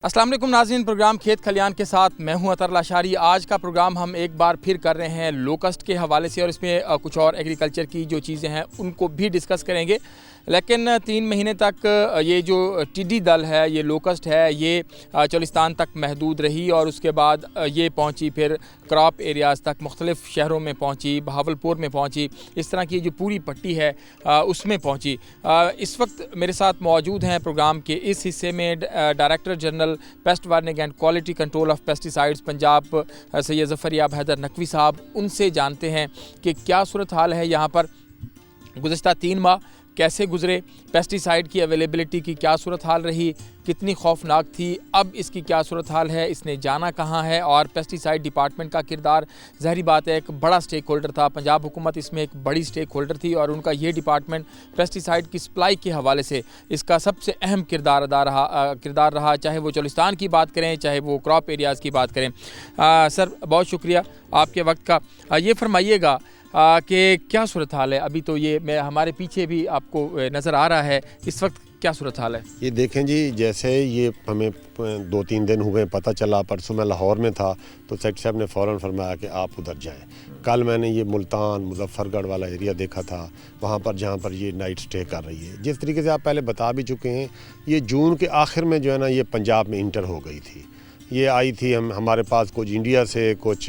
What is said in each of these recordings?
अस्सलाम वालेकुम नाज़रीन, प्रोग्राम खेत खलियान के साथ मैं हूं अतर लाशारी। आज का प्रोग्राम हम एक बार फिर कर रहे हैं लोकस्ट के हवाले से और इसमें कुछ और एग्रीकल्चर की जो चीज़ें हैं उनको भी डिस्कस करेंगे। लेकिन 3 महीने तक ये जो टिड्डी दल है, ये लोकस्ट है, ये चोलिस्तान तक महदूद रही और उसके बाद ये पहुंची फिर क्रॉप एरियाज़ तक, मुख्तलिफ़ शहरों में पहुंची, बहावलपुर में पहुंची, इस तरह की जो पूरी पट्टी है उसमें पहुंची। इस वक्त मेरे साथ मौजूद हैं प्रोग्राम के इस हिस्से में director general pest warning and quality control of pesticides Punjab Syed Zafar याब हैदर नकवी साहब। उनसे जानते हैं कि क्या सूरत हाल है यहाँ पर, गुज़श्ता 3 माह कैसे गुजरे, पेस्टिसाइड की अवेलेबिलिटी की क्या सूरत हाल रही, कितनी खौफनाक थी, अब इसकी क्या सूरत हाल है, इसने जाना कहाँ है। और पेस्टिसाइड डिपार्टमेंट का किरदार, ज़ाहिर बात है, एक बड़ा स्टेक होल्डर था, पंजाब हुकूमत इसमें एक बड़ी स्टेक होल्डर थी और उनका ये डिपार्टमेंट पेस्टिसाइड की सप्लाई के हवाले से इसका सबसे अहम किरदार रहा, चाहे वो चोलिस्तान की बात करें, चाहे वो क्रॉप एरियाज़ की बात करें। सर, बहुत शुक्रिया आपके वक्त का। ये फरमाइएगा कि क्या सूरत हाल है अभी? तो ये मैं हमारे पीछे भी आपको नज़र आ रहा है, इस वक्त क्या सूरत हाल है? ये देखें जी, जैसे ये हमें 2-3 दिन हुए पता चला, परसों मैं लाहौर में था तो सेक्रेटरी साहब ने फ़ौरन फरमाया कि आप उधर जाएं। कल मैंने ये मुल्तान मुजफ्फरगढ़ वाला एरिया देखा था, वहाँ पर जहाँ पर ये नाइट स्टे कर रही है। जिस तरीके से आप पहले बता भी चुके हैं, ये जून के आखिर में जो है ना ये पंजाब में इंटर हो गई थी। ये आई थी हमारे पास कुछ इंडिया से, कुछ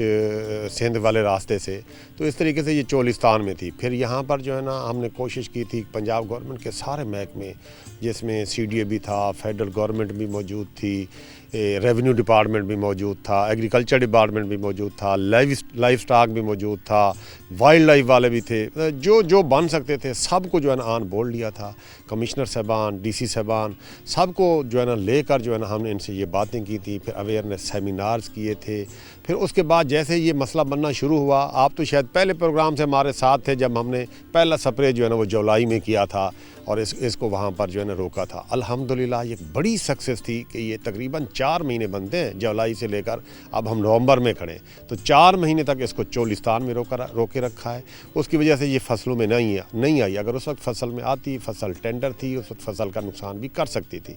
सिंध वाले रास्ते से, तो इस तरीके से ये चोलिस्तान में थी। फिर यहाँ पर जो है ना हमने कोशिश की थी, पंजाब गवर्नमेंट के सारे महकमे जिसमें CDA भी था, फेडरल गवर्नमेंट भी मौजूद थी, रेवेन्यू डिपार्टमेंट भी मौजूद था, एग्रीकल्चर डिपार्टमेंट भी मौजूद था, लाइफ स्टॉक भी मौजूद था, वाइल्ड लाइफ वाले भी थे, जो बन सकते थे सबको जो है ना ऑन बोर्ड लिया था। कमिश्नर साहबान, DC साहबान, सबको जो है ना लेकर जो है ना हमने इनसे ये बातें की थी। फिर अवेयरनेस सेमिनार्स किए थे। फिर उसके बाद जैसे ये मसला बनना शुरू हुआ, आप तो शायद पहले प्रोग्राम से हमारे साथ थे जब हमने पहला स्प्रे जो है ना वो जुलाई में किया था और इसको वहाँ पर जो है ना रोका था। अल्हम्दुलिल्लाह ये बड़ी सक्सेस थी कि ये तकरीबन 4 महीने बनते हैं, जुलाई से लेकर अब हम नवंबर में खड़े, तो 4 महीने तक इसको चोलिस्तान में रोके रखा है। उसकी वजह से ये फसलों में नहीं आई। अगर उस वक्त फसल में आती, फसल टेंडर थी, उस वक्त फसल का नुकसान भी कर सकती थी।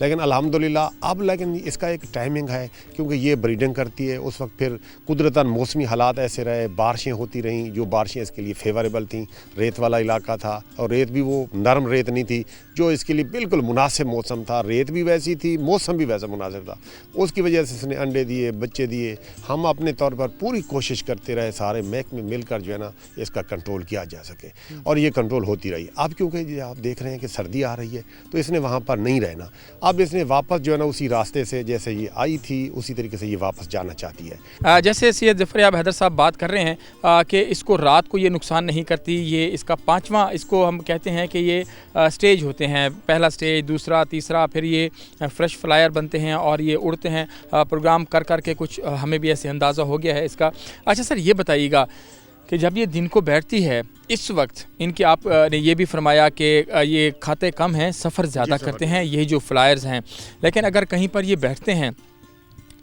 लेकिन अल्हम्दुलिल्लाह अब लेकिन इसका एक टाइमिंग है, क्योंकि ये ब्रीडिंग करती है। उस वक्त फिर कुदरतन मौसमी हालात ऐसे रहे, बारिशें होती रहीं, जो बारिशें इसके लिए फेवरेबल थीं। रेत वाला इलाका था और रेत भी वो नरम रेत नहीं थी जो इसके लिए बिल्कुल मुनासिब मौसम था। रेत भी वैसी थी, मौसम भी वैसा मुनासिब था। उसकी वजह से इसने अंडे दिए, बच्चे दिए। हम अपने तौर पर पूरी कोशिश करते रहे, सारे महकमे मिलकर जो है ना इसका कंट्रोल किया जा सके और ये कंट्रोल होती रही। अब क्योंकि आप देख रहे हैं कि सर्दी आ रही है तो इसने वहाँ पर नहीं रहना। अब इसने वापस जो है ना उसी रास्ते से जैसे ये आई थी उसी तरीके से ये वापस जाना चाहती है। जैसे सैयद ज़फ़र याब हैदर साहब बात कर रहे हैं कि इसको रात को ये नुकसान नहीं करती। ये इसका 5वां, इसको हम कहते हैं कि ये स्टेज होते हैं, पहला स्टेज, दूसरा, तीसरा, फिर ये फ्रेश फ्लायर बनते हैं और ये उड़ते हैं। प्रोग्राम कर के कुछ हमें भी ऐसे अंदाज़ा हो गया है इसका। अच्छा सर, ये बताइएगा कि जब ये दिन को बैठती है, इस वक्त इनके आप ने ये भी फरमाया कि ये खाते कम हैं, सफ़र ज़्यादा करते हैं, यही जो फ्लायर्स हैं। लेकिन अगर कहीं पर ये बैठते हैं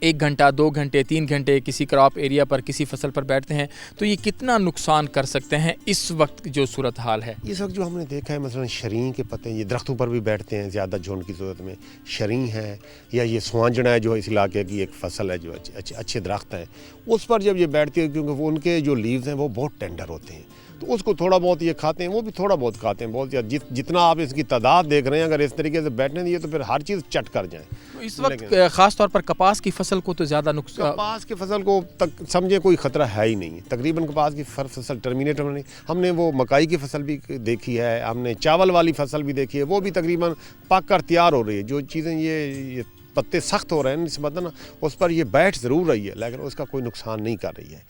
1 घंटा, 2 घंटे, 3 घंटे किसी क्रॉप एरिया पर, किसी फसल पर बैठते हैं, तो ये कितना नुकसान कर सकते हैं इस वक्त जो सूरत हाल है? इस वक्त जो हमने देखा है, मसलन शरीं के पत्ते ये दरख्तों पर भी बैठते हैं ज़्यादा झुंड की सूरत में। शरीं है या ये स्वांजड़ा है जो इस इलाके की एक फसल है, जो अच्छे दरख्त हैं, उस पर जब ये बैठती है, क्योंकि वो उनके जो लीव्स हैं वो बहुत टेंडर होते हैं, तो उसको थोड़ा बहुत ये खाते हैं, वो भी थोड़ा बहुत खाते हैं। बहुत जितना आप इसकी तादाद देख रहे हैं, अगर इस तरीके से बैठने दिए तो फिर हर चीज़ चट कर जाए। तो इस वक्त ख़ास तौर पर कपास की फसल को तो ज़्यादा नुकसान, कपास की फसल को तक समझे कोई ख़तरा है ही नहीं। तकरीबन कपास की फसल टर्मिनेट होने, हमने वो मकाई की फसल भी देखी है, हमने चावल वाली फसल भी देखी है, वो भी तकरीबन पक कर तैयार हो रही है। जो चीज़ें ये पत्ते सख्त हो रहे हैं निस्बतन, उस पर ये बैठ ज़रूर रही है लेकिन उसका कोई नुकसान नहीं कर रही है।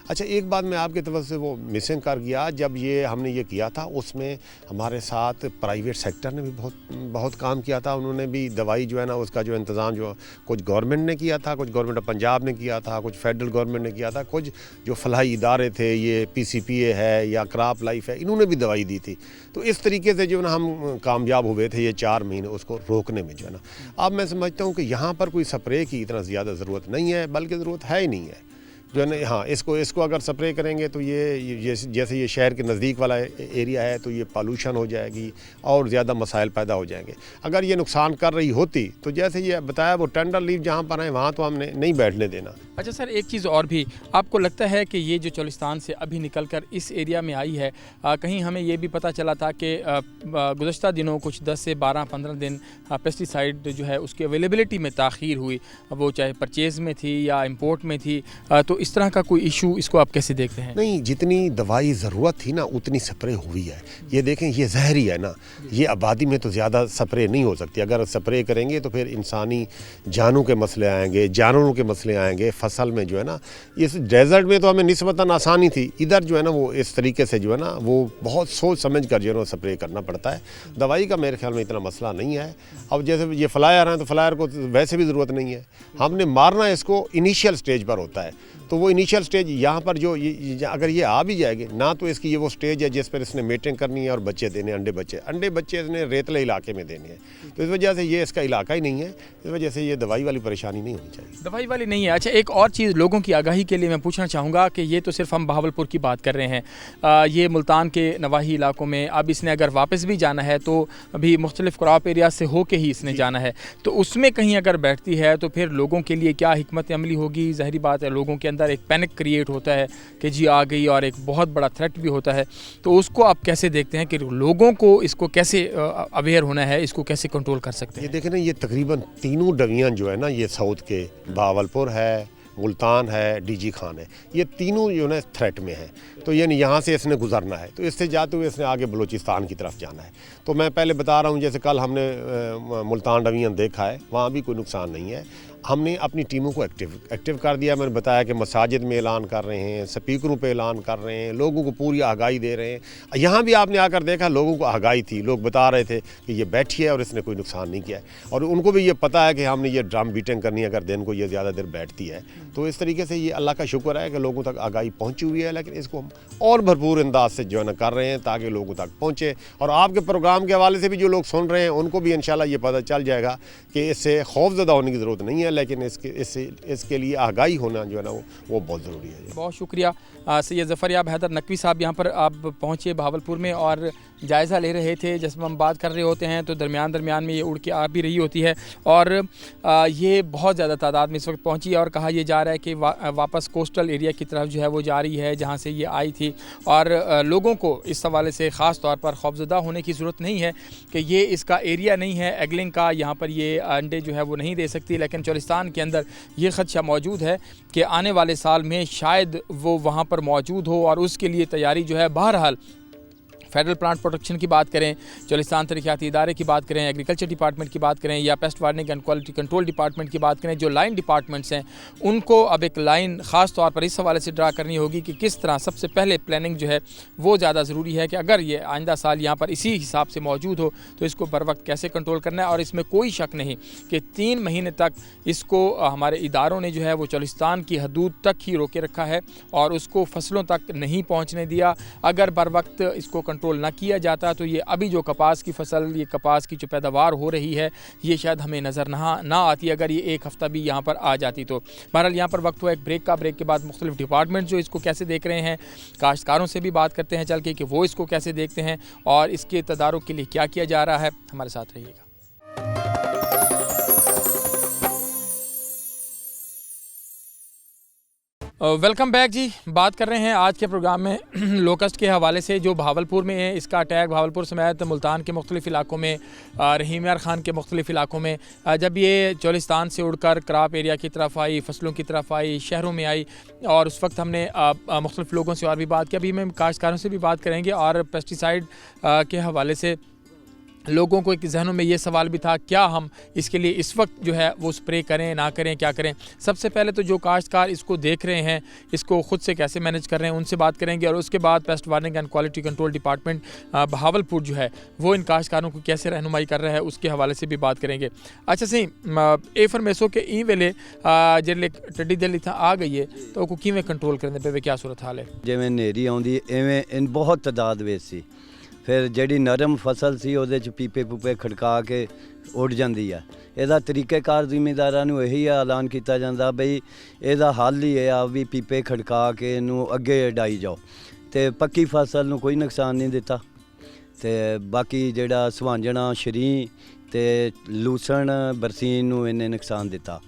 अच्छा, एक बात मैं आपकी तरफ से वो मिसिंग कर गया, जब ये हमने ये किया था उसमें हमारे साथ प्राइवेट सेक्टर ने भी बहुत काम किया था। उन्होंने भी दवाई जो है ना उसका जो इंतज़ाम जो कुछ गवर्नमेंट ने किया था, कुछ गवर्नमेंट ऑफ पंजाब ने किया था, कुछ फेडरल गवर्नमेंट ने किया था, कुछ जो फलाही इदारे थे, ये PCPA है या क्रॉप लाइफ है, इन्होंने भी दवाई दी थी। तो इस तरीके से जो है ना हम कामयाब हुए थे ये 4 महीने उसको रोकने में जो है ना। अब मैं समझता हूँ कि यहाँ पर कोई स्प्रे की इतना ज़्यादा ज़रूरत नहीं है, बल्कि ज़रूरत है ही नहीं है, जो है ना, हाँ, इसको अगर स्प्रे करेंगे तो ये जैसे ये शहर के नज़दीक वाला एरिया है तो ये पॉल्यूशन हो जाएगी और ज़्यादा मसाइल पैदा हो जाएंगे। अगर ये नुकसान कर रही होती तो जैसे ये बताया वो टेंडर लीव जहाँ पर है वहाँ तो हमने नहीं बैठने देना। अच्छा सर, एक चीज़ और भी, आपको लगता है कि ये जो चोलिस्तान से अभी निकलकर इस एरिया में आई है, कहीं हमें ये भी पता चला था कि गुज़श्ता दिनों कुछ 10 से 12-15 दिन पेस्टिसाइड जो है उसकी अवेलेबिलिटी में ताख़ीर हुई, वो चाहे परचेज़ में थी या इंपोर्ट में थी, तो इस तरह का कोई इशू, इसको आप कैसे देखते हैं? नहीं, जितनी दवाई ज़रूरत थी ना उतनी स्प्रे हुई है। ये देखें, ये जहरी है ना, ये आबादी में तो ज़्यादा स्प्रे नहीं हो सकती। अगर स्प्रे करेंगे तो फिर इंसानी जानों के मसले आएंगे, जानवरों के मसले आएंगे, फसल में जो है ना, इस डेजर्ट में तो हमें निस्बतन आसानी थी, इधर जो है ना वो इस तरीके से जो है ना वो बहुत सोच समझ कर जो है ना स्प्रे करना पड़ता है। दवाई का मेरे ख्याल में इतना मसला नहीं है। अब जैसे ये फ्लायर हैं तो फ्लायर को वैसे भी ज़रूरत नहीं है, हमने मारना इसको इनिशियल स्टेज पर होता है। तो वो इनिशियल स्टेज यहाँ पर जो अगर ये आ भी जाएगी ना तो इसकी ये वो स्टेज है जिस पर इसने मेटिंग करनी है और बच्चे देने, अंडे बच्चे इसने रेतले इलाके में देने हैं। तो इस वजह से ये इसका इलाका ही नहीं है, इस वजह से ये दवाई वाली परेशानी नहीं होनी चाहिए। दवाई वाली नहीं है। अच्छा, एक और चीज़ लोगों की आगाही के लिए मैं पूछना चाहूँगा कि ये तो सिर्फ हम बहावलपुर की बात कर रहे हैं, ये मुल्तान के नवाही इलाकों में अब इसने अगर वापस भी जाना है तो अभी मुख्तलिफ क्रॉप एरिया से होके ही इसने जाना है, तो उसमें कहीं अगर बैठती है तो फिर लोगों के लिए क्या हिकमत अमली होगी? ज़ाहिरी बात है, लोगों के अंदर एक पैनिक क्रिएट होता है कि जी आ गई, और एक बहुत बड़ा थ्रेट भी होता है। तो उसको आप कैसे देखते हैं कि लोगों को इसको कैसे अवेयर होना है, इसको कैसे कंट्रोल कर सकते हैं? ये देखें ना, ये तकरीबन तीनों डिवीज़न जो है ना, ये साउथ के बहावलपुर है, मुल्तान है, डीजी खान है, ये तीनों जो है थ्रेट में है। तो यानी यहाँ से इसने गुजरना है, तो इससे जाते हुए इसने आगे बलूचिस्तान की तरफ जाना है। तो मैं पहले बता रहा हूँ, जैसे कल हमने मुल्तान डिवीज़न देखा है, वहाँ भी कोई नुकसान नहीं है। हमने अपनी टीमों को एक्टिव कर दिया। मैंने बताया कि मसाजिद में ऐलान कर रहे हैं, स्पीकरों पे ऐलान कर रहे हैं, लोगों को पूरी आगाही दे रहे हैं। यहाँ भी आपने आकर देखा, लोगों को आगाही थी, लोग बता रहे थे कि ये बैठी है और इसने कोई नुकसान नहीं किया है, और उनको भी ये पता है कि हमने ये ड्रम बीटिंग करनी है अगर दिन को ये ज़्यादा देर बैठती है। तो इस तरीके से ये अल्लाह का शुक्र है कि लोगों तक आगाही पहुँची हुई है, लेकिन इसको हम और भरपूर अंदाज से जो है ना कर रहे हैं ताकि लोगों तक पहुँचे। और आपके प्रोग्राम के हवाले से भी जो लोग सुन रहे हैं उनको भी इंशाल्लाह ये पता चल जाएगा कि इससे खौफज़दा होने की ज़रूरत नहीं है, लेकिन इसके लिए आगाही होना जो है ना वो बहुत ज़रूरी है। बहुत शुक्रिया सैयद ज़फ़र याब हैदर नकवी साहब, यहाँ पर आप पहुँचे बहावलपुर में और जायज़ा ले रहे थे। जैसे हम बात कर रहे होते हैं तो दरमियान में ये उड़ के आ भी रही होती है, और ये बहुत ज़्यादा तादाद में इस वक्त पहुँची है, और कहा यह जा रहा है कि वापस कोस्टल एरिया की तरफ जो है वो जा रही है जहाँ से ये आई थी। और लोगों को इस हवाले से ख़ास तौर पर खौफज़दा होने की ज़रूरत नहीं है कि ये इसका एरिया नहीं है एगलिंग का, यहाँ पर ये अंडे जो है वो नहीं दे सकती, लेकिन चोलिस्तान के अंदर ये ख़दशा मौजूद है कि आने वाले साल में शायद वो वहाँ पर मौजूद हो, और उसके लिए तैयारी जो है बहरहाल फेडरल प्लांट प्रोटेक्शन की बात करें, चोलिस्तान तरक्याती इदारे की बात करें, एग्रीकल्चर डिपार्टमेंट की बात करें, या paste warning and quality control department की बात करें, जो लाइन डिपार्टमेंट्स हैं उनको अब एक लाइन ख़ास तौर पर इस हवाले से ड्रा करनी होगी कि किस तरह सबसे पहले प्लानिंग जो है वो ज़्यादा ज़रूरी है कि अगर ये आइंदा साल यहाँ पर इसी हिसाब से मौजूद हो तो इसको बर वक्त कैसे कंट्रोल करना है। और इसमें कोई शक नहीं कि 3 महीने तक इसको हमारे इदारों ने जो है वो चोलिस्तान की हदूद तक ही रोके रखा है और उसको फसलों तक नहीं पहुँचने दिया। अगर बर वक्त इसको कंट्रोल ना किया जाता तो ये अभी जो कपास की फसल, ये कपास की जो पैदावार हो रही है, ये शायद हमें नज़र ना आती अगर ये एक हफ़्ता भी यहाँ पर आ जाती। तो बहरहाल यहाँ पर वक्त हुआ एक ब्रेक का। ब्रेक के बाद मुख्तलिफ डिपार्टमेंट जो इसको कैसे देख रहे हैं, काश्तकारों से भी बात करते हैं चल के कि वो इसको कैसे देखते हैं और इसके तदारुक के लिए क्या किया जा रहा है। हमारे साथ रहिएगा। वेलकम बैक जी। बात कर रहे हैं आज के प्रोग्राम में लोकस्ट के हवाले से जो बहावलपुर में है। इसका अटैक बहावलपुर समेत मुल्तान के मुख्तलिफ इलाकों में, रहीम यार ख़ान के मुख्तलिफ इलाकों में, जब ये चोलिस्तान से उड़कर क्राप एरिया की तरफ आई, फसलों की तरफ आई, शहरों में आई, और उस वक्त हमने मुख्तलिफ लोगों से और भी बात की। अभी हम काश्तकारों से भी बात करेंगे और पेस्टिसाइड के हवाले से लोगों को एक जहनों में ये सवाल भी था क्या हम इसके लिए इस वक्त जो है वो स्प्रे करें ना करें, क्या करें। सबसे पहले तो जो काश्तकार इसको देख रहे हैं, इसको ख़ुद से कैसे मैनेज कर रहे हैं, उनसे बात करेंगे, और उसके बाद paste warning and quality control department Bahawalpur जो है वो इन काश्तकारों को कैसे रहनुमाई कर रहा है उसके हवाले से भी बात करेंगे। अच्छा सही ए फरमेसो के ई वेले जिले टड्डी दिल इतना आ गई है तो किवें कंट्रोल करने पे क्या सूरत हाल है? जिवें नेरी आउंदी एवें इन बहुत तादाद ਵਿੱਚ ਸੀ ਫਿਰ ਜਿਹੜੀ ਨਰਮ ਫਸਲ ਸੀ ਉਹਦੇ 'ਚ ਪੀਪੇ ਪੂਪੇ ਖੜਕਾ ਕੇ ਉੱਡ ਜਾਂਦੀ ਹੈ। ਇਹਦਾ ਤਰੀਕੇਕਾਰ ਜ਼ਿਮੀਂਦਾਰਾਂ ਨੂੰ ਇਹੀ ਐਲਾਨ ਕੀਤਾ ਜਾਂਦਾ ਬਈ ਇਹਦਾ ਹੱਲ ਹੀ ਇਹ ਆ ਵੀ ਪੀਪੇ ਖੜਕਾ ਕੇ ਇਹਨੂੰ ਅੱਗੇ ਡਾਈ ਜਾਓ, ਅਤੇ ਪੱਕੀ ਫਸਲ ਨੂੰ ਕੋਈ ਨੁਕਸਾਨ ਨਹੀਂ ਦਿੱਤਾ। ਅਤੇ ਬਾਕੀ ਜਿਹੜਾ ਸੁਹਾਂਜਣਾ ਸ਼ਰੀਂ ਅਤੇ ਲੂਸਣ ਬਰਸੀਨ ਨੂੰ ਇਹਨੇ ਨੁਕਸਾਨ ਦਿੱਤਾ,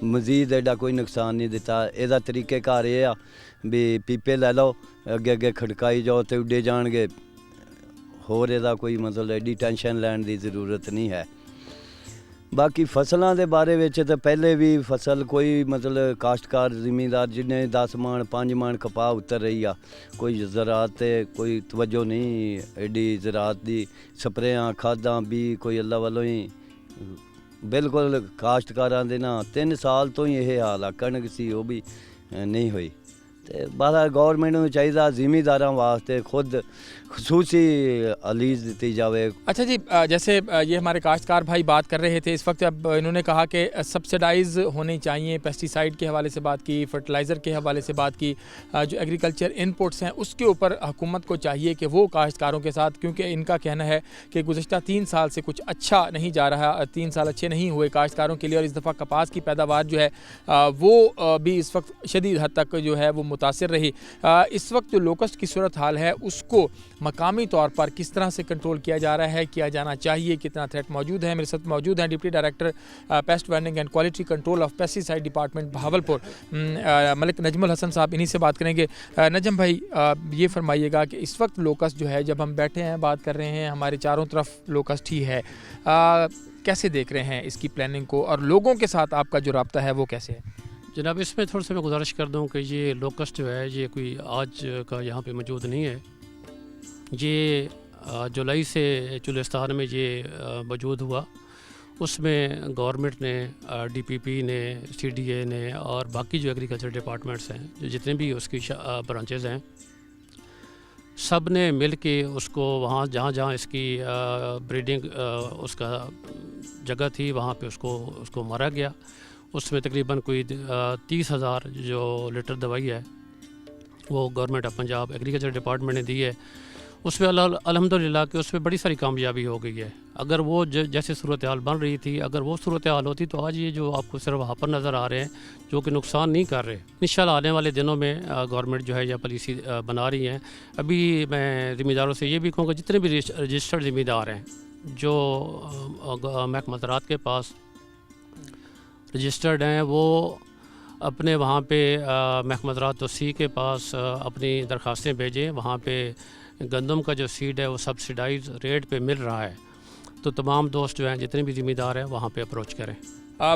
ਮਜ਼ੀਦ ਐਡਾ ਕੋਈ ਨੁਕਸਾਨ ਨਹੀਂ ਦਿੱਤਾ। ਇਹਦਾ ਤਰੀਕੇਕਾਰ ਇਹ ਆ ਵੀ ਪੀਪੇ ਲੈ ਲਓ, ਅੱਗੇ ਅੱਗੇ ਖੜਕਾਈ ਜਾਓ ਅਤੇ ਉੱਡੇ ਜਾਣਗੇ। ਹੋਰ ਇਹਦਾ ਕੋਈ ਮਤਲਬ ਐਡੀ ਟੈਨਸ਼ਨ ਲੈਣ ਦੀ ਜ਼ਰੂਰਤ ਨਹੀਂ ਹੈ। ਬਾਕੀ ਫਸਲਾਂ ਦੇ ਬਾਰੇ ਵਿੱਚ ਤਾਂ ਪਹਿਲੇ ਵੀ ਫਸਲ ਕੋਈ ਮਤਲਬ ਕਾਸ਼ਤਕਾਰ ਜ਼ਿਮੀਂਦਾਰ ਜਿਹਨੇ 10 ਮਣ 5 ਮਣ ਕਪਾਹ ਉੱਤਰ ਰਹੀ ਆ, ਕੋਈ ਜ਼ਰਾਤ 'ਤੇ ਕੋਈ ਤਵੱਜੋ ਨਹੀਂ ਐਡੀ ਜ਼ਰਾਤ ਦੀ, ਸਪਰੇਆਂ ਖਾਦਾਂ ਵੀ ਕੋਈ ਅੱਲਾ ਵੱਲੋਂ ਹੀ ਬਿਲਕੁਲ ਕਾਸ਼ਤਕਾਰਾਂ ਦੇ ਨਾ 3 ਸਾਲ ਤੋਂ ਹੀ ਇਹ ਹਾਲ ਆ। ਕਣਕ ਸੀ ਉਹ ਵੀ ਨਹੀਂ ਹੋਈ। ਅਤੇ ਬਸ ਗੌਰमेंट ਨੂੰ ਚਾਹੀਦਾ ਜ਼ਿਮੀਂਦਾਰਾਂ वास्ते खुद खसूसी लीज दी जाए। अच्छा जी, जैसे ये हमारे काश्तकार भाई बात कर रहे थे इस वक्त, अब इन्होंने कहा कि सब्सिडाइज़ होनी चाहिए, पेस्टिसाइड के हवाले से बात की, फर्टिलाइज़र के हवाले से बात की, जो एग्रीकल्चर इनपुट्स हैं उसके ऊपर हुकूमत को चाहिए कि वो काश्तकारों के साथ, क्योंकि इनका कहना है कि गुज़श्ता 3 साल से कुछ अच्छा नहीं जा रहा, 3 साल अच्छे नहीं हुए काश्तकारों के लिए, और इस दफ़ा कपास की पैदावार जो है वो भी इस वक्त शदीद हद तक जो है वो मुतासिर रही। इस वक्त जो लोकस्ट की सूरत हाल है उसको मकामी तौर पर किस तरह से कंट्रोल किया जा रहा है, किया जाना चाहिए, कितना थ्रेट मौजूद है। मेरे साथ मौजूद हैं deputy director pest warning and quality control of pesticide department Bahawalpur, Malik Najmul Hasan साहब, इन्हीं से बात करेंगे। नजम भाई, ये फरमाइएगा कि इस वक्त लोकस्ट जो है, जब हम बैठे हैं बात कर रहे हैं, हमारे चारों तरफ लोकस्ट ही है, कैसे देख रहे हैं इसकी प्लानिंग को, और लोगों के साथ आपका जो रब्ता है वो कैसे है? जनाब, इसमें थोड़ा सा मैं गुजारिश कर दूं कि ये लोकस्ट जो है ये कोई आज का यहाँ पे मौजूद नहीं है। ये जुलाई से चुलिस्तान में ये मौजूद हुआ, उसमें गवर्नमेंट ने, डीपीपी ने, सीडीए ने और बाकी जो एग्रीकल्चर डिपार्टमेंट्स हैं, जो जितने भी उसकी ब्रांचेज़ हैं, सब ने मिल के उसको वहाँ जहाँ जहाँ इसकी ब्रीडिंग उसका जगह थी वहाँ पे उसको मारा गया। उसमें तकरीबन कोई 30,000 जो लीटर दवाई है वो government of Punjab agriculture department ने दी है। उसमें अल्हम्दुलिल्लाह कि उसमें बड़ी सारी कामयाबी हो गई है। अगर वो जैसे सूरत हाल बन रही थी, अगर वो सूरत हाल होती तो आज ये जो आपको सिर्फ हापर नज़र आ रहे हैं जो कि नुकसान नहीं कर रहे, इंशाल्लाह आने वाले दिनों में गवर्नमेंट जो है यह पॉलिसी बना रही है। अभी मैं ज़िम्मेदारों से ये भी कहूँगा, जितने भी रजिस्टर्ड ज़िम्मेदार हैं जो महकमा ज़राअत के पास रजिस्टर्ड हैं, वो अपने वहाँ पे महकमा ज़राअत तोसी के पास अपनी दरख्वास्तें भेजें। वहाँ पे गंदम का जो सीड है वो सब्सिडाइज रेट पे मिल रहा है, तो तमाम दोस्त जो हैं जितने भी ज़िम्मेदार हैं वहाँ पे अप्रोच करें,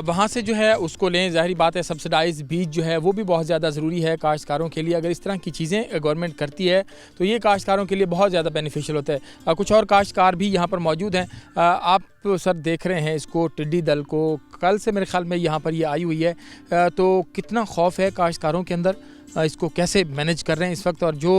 वहाँ से जो है उसको लें। ज़ाहिर बात है सब्सिडाइज बीज जो है वो भी बहुत ज़्यादा ज़रूरी है काश्तकारों के लिए। अगर इस तरह की चीज़ें गवर्नमेंट करती है तो ये काश्तकारों के लिए बहुत ज़्यादा बेनिफिशियल होता है। कुछ और काश्तकार भी यहाँ पर मौजूद हैं। आप सर देख रहे हैं इसको, टिड्डी दल को, कल से मेरे ख्याल में यहाँ पर ये आई हुई है, तो कितना खौफ है काश्तकारों के अंदर, इसको कैसे मैनेज कर रहे हैं इस वक्त, और जो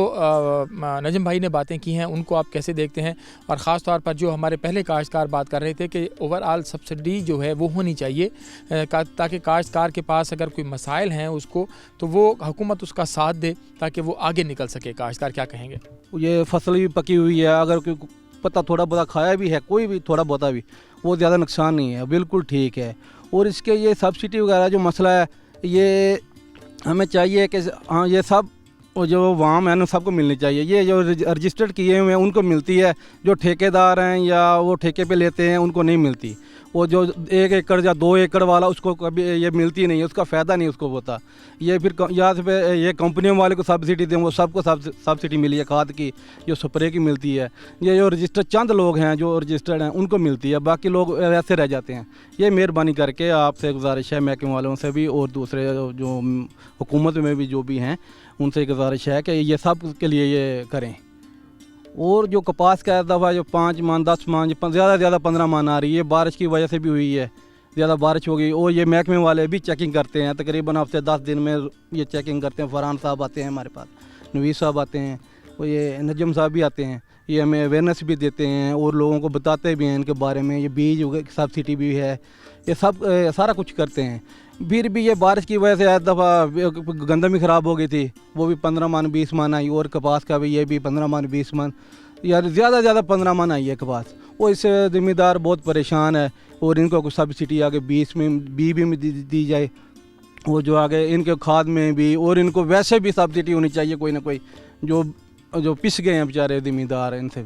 नजम भाई ने बातें की हैं उनको आप कैसे देखते हैं? और ख़ास तौर पर जो हमारे पहले काश्तकार बात कर रहे थे कि ओवरऑल सब्सिडी जो है वो होनी चाहिए ताकि काश्तकार के पास अगर कोई मसाइल हैं उसको तो वो हुकूमत उसका साथ दे ताकि वो आगे निकल सके। काश्तकार क्या कहेंगे? ये फसल भी पकी हुई है, अगर कोई पत्ता थोड़ा बहुत खाया भी है, कोई भी थोड़ा बहुत भी, वो ज़्यादा नुकसान नहीं है, बिल्कुल ठीक है। और इसके ये सब्सिडी वगैरह जो मसला है, ये हमें चाहिए कि हाँ ये सब जो वाम है ना सबको मिलनी चाहिए। ये जो रजिस्टर्ड किए हुए हैं उनको मिलती है, जो ठेकेदार हैं या वो ठेके पे लेते हैं उनको नहीं मिलती। वो जो 1 एकड़ या 2 एकड़ वाला उसको कभी ये मिलती नहीं है, उसका फ़ायदा नहीं उसको होता। ये फिर यहाँ से ये कंपनियों वाले को सब्सिडी दें, वो सबको सब्सिडी मिली है, खाद की जो स्प्रे की मिलती है। ये जो रजिस्टर्ड चंद लोग हैं जो रजिस्टर्ड हैं उनको मिलती है, बाकी लोग वैसे रह जाते हैं। ये मेहरबानी करके आपसे गुजारिश है, महकमे वालों से भी और दूसरे जो हुकूमत में भी जो भी हैं उनसे गुजारिश है कि ये सब के लिए ये करें। और जो कपास का दफ़ा जो 5 मन 10 मन ज़्यादा से ज़्यादा 15 मन आ रही है, बारिश की वजह से भी हुई है, ज़्यादा बारिश हो गई। और ये महकमे वाले भी चेकिंग करते हैं, तकरीबन हफ्ते 10 दिन में ये चेकिंग करते हैं। फरहान साहब आते हैं हमारे पास, नवीद साहब आते हैं, और ये नजम साहब भी आते हैं, ये हमें अवेयरनेस भी देते हैं और लोगों को बताते भी हैं इनके बारे में। ये बीज सब्सिडी भी है, ये सब सारा कुछ करते हैं। फिर भी ये बारिश की वजह से एक दफ़ा गंदम भी ख़राब हो गई थी, वो भी 15 मन 20 मन आई। और कपास का भी ये भी 15 मन 20 मन यार ज़्यादा ज़्यादा 15 मन आई है कपास। वो इससे ज़मींदार बहुत परेशान है और इनको कुछ सब्सिडी आगे बीज में दी जाए, वो जो आगे इनके खाद में भी, और इनको वैसे भी सब्सिडी होनी चाहिए कोई ना कोई, जो पिस गए हैं बेचारे ज़मींदार इनसे।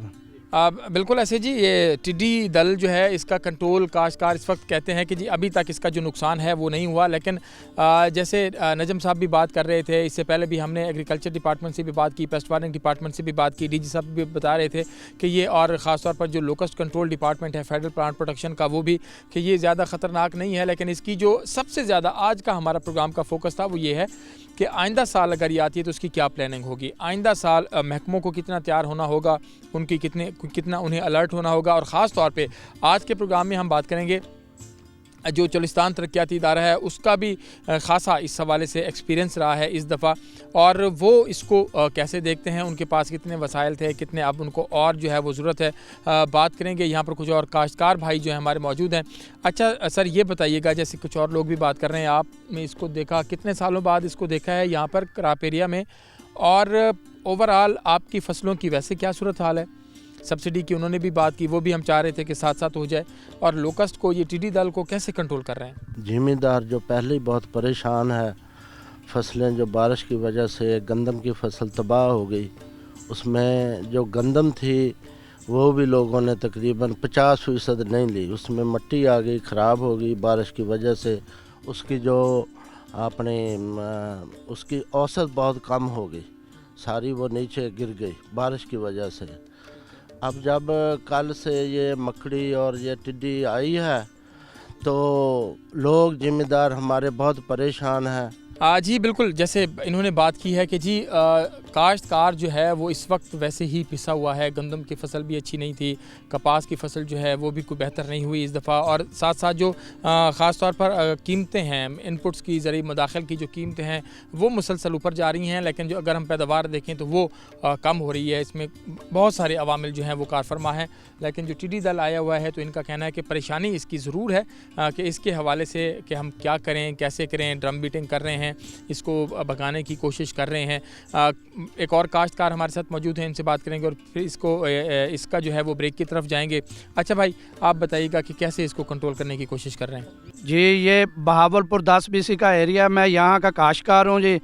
बिल्कुल ऐसे जी, ये टिड्डी दल जो है इसका कंट्रोल काश्तकार इस वक्त कहते हैं कि जी अभी तक इसका जो नुकसान है वो नहीं हुआ, लेकिन जैसे नजम साहब भी बात कर रहे थे, इससे पहले भी हमने एग्रीकल्चर डिपार्टमेंट से भी बात की, पेस्ट वार्निंग डिपार्टमेंट से भी बात की, डीजी साहब भी बता रहे थे कि ये, और ख़ास तौर पर जो लोकस्ट कंट्रोल डिपार्टमेंट है फेडरल प्लांट प्रोटेक्शन का, वो भी कि ये ज़्यादा ख़तरनाक नहीं है। लेकिन इसकी जो सबसे ज़्यादा आज का हमारा प्रोग्राम का फोकस था वो ये है कि आइंदा साल अगर ये आती है तो उसकी क्या प्लानिंग होगी, आइंदा साल महकमों को कितना तैयार होना होगा, उनकी कितना उन्हें अलर्ट होना होगा। और ख़ास तौर पे आज के प्रोग्राम में हम बात करेंगे जो चलिस्तान तरक्याती इदारा है उसका भी ख़ासा इस हवाले से एक्सपीरियंस रहा है इस दफ़ा, और वो इसको कैसे देखते हैं, उनके पास कितने वसाइल थे, कितने अब उनको और जो है वो ज़रूरत है, बात करेंगे। यहाँ पर कुछ और काश्तकार भाई जो हैं हमारे मौजूद हैं। अच्छा सर, ये बताइएगा, जैसे कुछ और लोग भी बात कर रहे हैं, आपने इसको देखा, कितने सालों बाद इसको देखा है यहाँ पर क्रॉप एरिया में, और ओवरऑल आपकी फसलों की वैसे क्या सूरत हाल है? सब्सिडी की उन्होंने भी बात की, वो भी हम चाह रहे थे कि साथ साथ हो जाए, और लोकस्ट को, ये टिड्डी दल को कैसे कंट्रोल कर रहे हैं? ज़मींदार जो पहले ही बहुत परेशान है, फसलें जो बारिश की वजह से गंदम की फसल तबाह हो गई, उसमें जो गंदम थी वो भी लोगों ने तकरीबन 50% नहीं ली, उसमें मिट्टी आ गई, ख़राब हो गई बारिश की वजह से, उसकी जो उसकी औसत बहुत कम हो गई, सारी वो नीचे गिर गई बारिश की वजह से। अब जब कल से ये मकड़ी और ये टिड्डी आई है तो लोग ज़िम्मेदार हमारे बहुत परेशान हैं। जी बिल्कुल, जैसे इन्होंने बात की है कि जी काश्तकार जो है वो इस वक्त वैसे ही पिसा हुआ है, गंदम की फसल भी अच्छी नहीं थी, कपास की फसल जो है वो भी कोई बेहतर नहीं हुई इस दफ़ा, और साथ साथ जो ख़ास तौर पर कीमतें हैं, इनपुट्स की, ज़रिए मदाखिल की जो कीमतें हैं वो मुसलसल ऊपर जा रही हैं, लेकिन जो अगर हम पैदावार देखें तो वो कम हो रही है। इसमें बहुत सारे अवामिल जो हैं वो कार फरमा हैं, लेकिन जो टिड्डी दल आया हुआ है तो इनका कहना है कि परेशानी इसकी ज़रूर है कि इसके हवाले से कि हम क्या करें, कैसे करें, ड्रम बीटिंग कर रहे हैं, इसको भगाने की कोशिश कर रहे हैं। एक और काश्तकार हमारे साथ मौजूद हैं, इनसे बात करेंगे और फिर इसका जो है वो ब्रेक की तरफ जाएंगे। अच्छा भाई, आप बताइएगा कि कैसे इसको कंट्रोल करने की कोशिश कर रहे हैं? जी, ये बहावलपुर 10 BC का एरिया, मैं यहाँ का काश्तकार हूँ जी।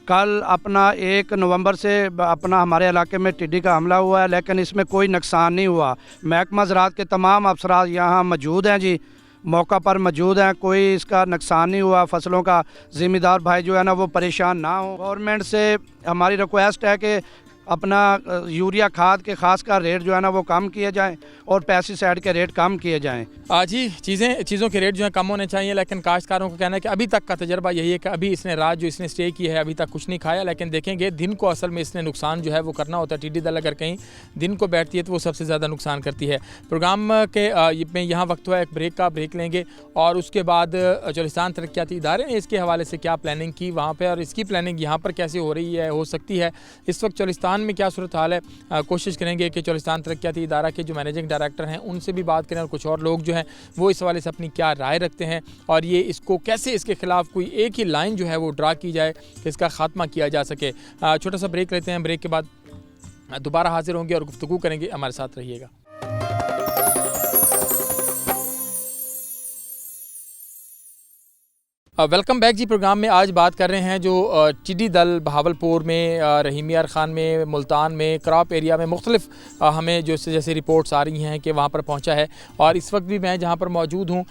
कल अपना 1 नवंबर से अपना हमारे इलाके में टिड्डी का हमला हुआ है, लेकिन इसमें कोई नुकसान नहीं हुआ। महकमा ज़राअत के तमाम अफसरात यहाँ मौजूद हैं जी, मौका पर मौजूद हैं, कोई इसका नुकसान नहीं हुआ फसलों का। ज़िम्मेदार भाई जो है ना वो परेशान ना हो। गवर्नमेंट से हमारी रिक्वेस्ट है कि अपना यूरिया खाद के ख़ास का रेट जो है ना वो कम किए जाएं और पेस्टिसाइड के रेट कम किए जाएं। जी, चीज़ों के रेट जो है कम होने चाहिए, लेकिन काश्तकारों का कहना है कि अभी तक का तजर्बा यही है कि अभी इसने रात जो इसने स्टे की है अभी तक कुछ नहीं खाया, लेकिन देखेंगे दिन को असल में इसने नुकसान जो है वो करना होता है। टिड्डी दल अगर कहीं दिन को बैठती है तो वो सबसे ज़्यादा नुकसान करती है। प्रोग्राम के में यहाँ वक्त हुआ एक ब्रेक लेंगे, और उसके बाद चलिस्तान तरक्याती इदारे ने इसके हवाले से क्या प्लानिंग की वहाँ पर, और इसकी प्लानिंग यहाँ पर कैसे हो रही है, हो सकती है, इस वक्त चलिस्तान में क्या सूरत हाल है। कोशिश करेंगे कि चलिस्तान तरक्याती इदारा के जो मैनेजिंग डायरेक्टर हैं उनसे भी बात करें, और कुछ और लोग जो हैं वो इस हवाले से अपनी क्या राय रखते हैं, और ये इसको कैसे, इसके खिलाफ कोई एक ही लाइन जो है वो ड्रा की जाए कि इसका खात्मा किया जा सके। छोटा सा ब्रेक लेते हैं, ब्रेक के बाद दोबारा हाजिर होंगे और गुफ्तगू करेंगे। हमारे साथ रहिएगा। वेलकम बैक जी। प्रोग्राम में आज बात कर रहे हैं जो टिड्डी दल बहावलपुर में, रहीम यार ख़ान में, मुल्तान में, क्रॉप एरिया में मुख्तलिफ हमें जो जैसे रिपोर्ट्स आ रही हैं कि वहाँ पर पहुँचा है, और इस वक्त भी मैं जहाँ पर मौजूद हूँ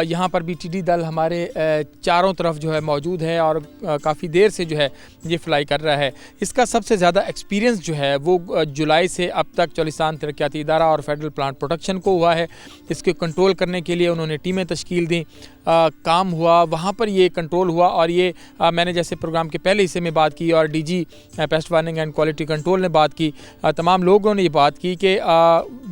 यहाँ पर भी टिड्डी दल हमारे चारों तरफ जो है मौजूद है, और काफ़ी देर से जो है ये फ्लाई कर रहा है। इसका सबसे ज़्यादा एक्सपीरियंस जो है वो जुलाई से अब तक चलिस्तान तरक्याती इदारा और फेडरल प्लांट प्रोटेक्शन को हुआ है। इसके कंट्रोल करने के लिए उन्होंने टीमें तश्कील दी, काम हुआ, वहाँ पर ये कंट्रोल हुआ, और ये मैंने जैसे प्रोग्राम के पहले हिस्से में बात की और DG paste warning and quality control ने बात की, तमाम लोगों ने ये बात की कि